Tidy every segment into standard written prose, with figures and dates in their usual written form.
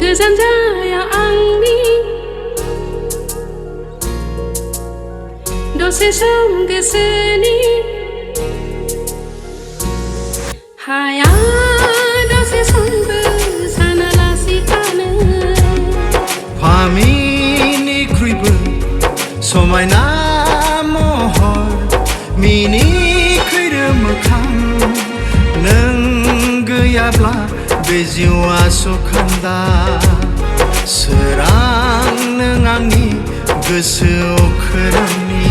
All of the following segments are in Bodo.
गोजान जाया आंनि दसे सम गोसोनि हाया दसे समबो सानालासि थानो फामिनिख्रुइबो समायना महर मिनिखैरो मोखां नों गैयाब्ला बे जिउआ सखान्दा सोरां नों आंनि गोसोआव खोरांनि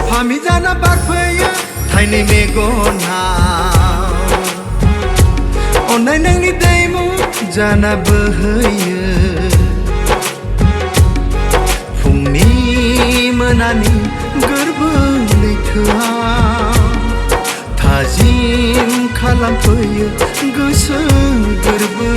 फामिजाना बारफैयो थाइनै मेगनाव अन्नाय नोंनि दैमु जाना बोहैयो फुंनि मोनानि गोरबो लैथोआव थाजिम खालामफैयो गोसो गोरबो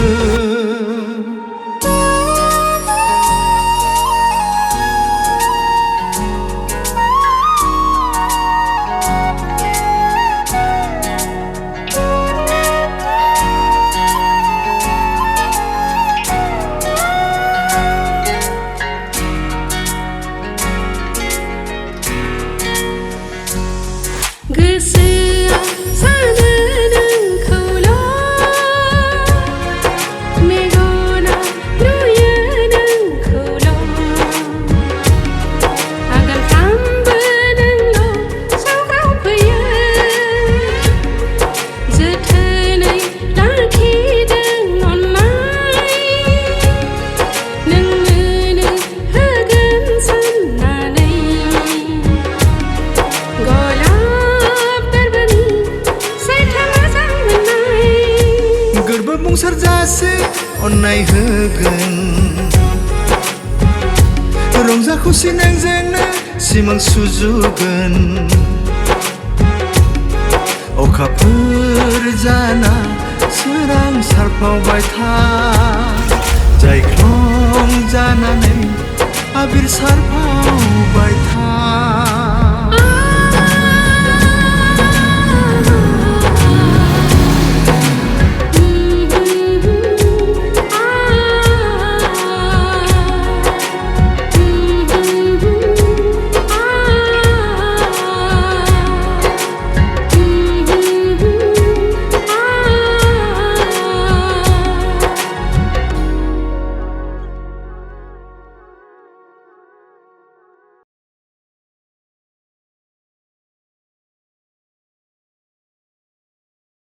गोसोआ सानो नोंखौल' मेगना नुयो नोंखौल' आगानफ्रामबो नोंल' सौग्रावफैयो जोथोनै लाखिदों अननाय नोंनोनो होगोन साननानै गोरबो बुंसारजासे अन्नाय होगोन रंजा खुसि नोंजोंनो सिमां सुजुगोन अखाफोर जाना सोरां सारफावबाय था जायख्लं जानानै आबिर सारफावबाय था